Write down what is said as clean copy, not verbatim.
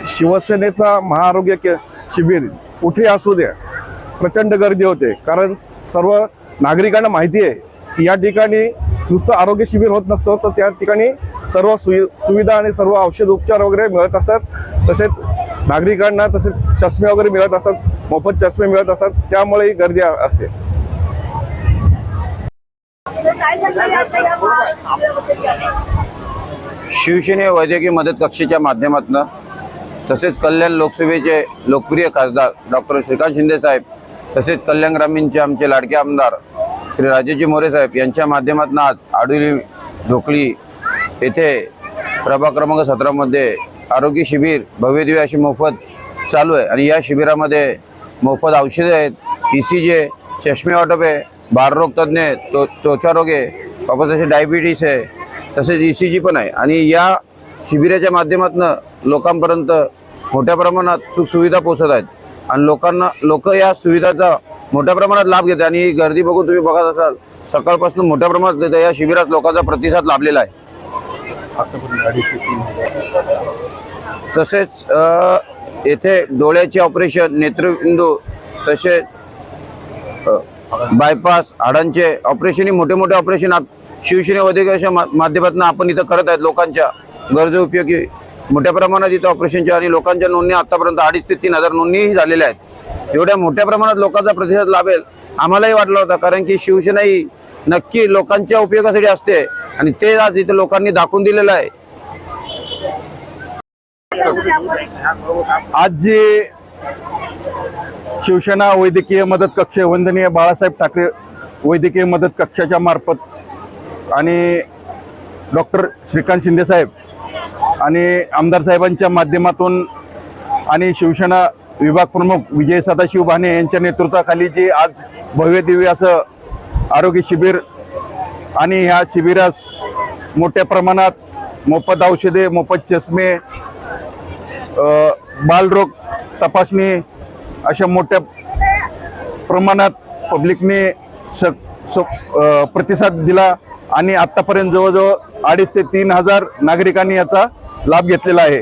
शिवसेनेचा महाआरोग्य शिबिर कुठे असू द्या प्रचंड गर्दी होते, कारण सर्व नागरिकांना माहिती आहे की या ठिकाणी नुसतं आरोग्य शिबिर होत नसतं, तर त्या ठिकाणी सर्व सुविधा आणि सर्व औषध उपचार वगैरे मिळत असतात। तसेच नागरिकांना तसेच चष्मे वगैरे मिळत असतात, मोफत चष्मे मिळत असतात, त्यामुळे गर्दी असते। शिवसेने वैद्यकीय मदत कक्षाच्या माध्यमातून तसेच कल्याण लोकसभेचे लोकप्रिय खासदार डॉक्टर श्रीकांत शिंदे साहेब तसेच कल्याण ग्रामीणचे आमचे लाडके आमदार श्री राजेजी मोरे साहेब यांच्या माध्यमातून आज आडुली ढोकळी येथे प्रभाग क्रमांक 17 मध्ये आरोग्य शिबिर भव्यदिव्य अशी मोफत चालू आहे। आणि या शिबिरामध्ये मोफत औषधे आहेत, ECG, चष्मे वाटप आहे, बाळरोग तज्ञ, त्वचारोग आहे, तसे डायबिटीस आहे, तसेच ECG पण आहे। आणि या शिबिराच्या माध्यमातून लोकांपर्यंत मोठ्या प्रमाणात सुखसुविधा पोहोचत आहेत आणि लोक या सुविधाचा मोठ्या प्रमाणात लाभ घेतात। आणि ही गर्दी बघून तुम्ही बघत असाल सकाळपासून मोठ्या प्रमाणात या शिबिरात लोकांचा प्रतिसाद लाभलेला आहे। तसेच येथे डोळ्याचे ऑपरेशन, नेत्रबिंदू, तसेच बायपास, हाडांचे ऑपरेशन, ही मोठे मोठे ऑपरेशन शिवसेना वैद्यकीय माध्यमातून आपण इथं करत आहेत। लोकांच्या गरजे उपयोगी मोठ्या प्रमाणात इथं ऑपरेशनच्या आणि लोकांच्या नोंदणी आतापर्यंत 2,500 ते 3,000 नोंदणीही झालेल्या आहेत। एवढ्या मोठ्या प्रमाणात लोकांचा प्रतिसाद लाभेल आम्हालाही वाटलं होतं, कारण की शिवसेना ही नक्की लोकांच्या उपयोगासाठी असते आणि ते आज इथं लोकांनी दाखवून दिलेलं आहे। आज जे शिवसेना वैद्यकीय मदत कक्ष, वंदनीय बाळासाहेब ठाकरे वैद्यकीय मदत कक्षाच्या मार्फत आणि डॉक्टर श्रीकांत शिंदे साहेब आणि आमदार साहेबांच्या माध्यमातून आणि शिवसेना विभाग प्रमुख विजय सदाशिव भाने यांच्या नेतृत्वाखाली जे आज भव्य दिव्य असं आरोग्य शिबिर आणि ह्या शिबिरास मोठ्या प्रमाणात मोफत औषधे, मोफत चष्मे, बालरोग तपासणी अशा मोठ्या प्रमाणात पब्लिकने प्रतिसाद दिला आणि आतापर्यंत जवळजवळ 2,500 ते 3,000 नागरिकांनी याचा लाभ घेतलेला आहे।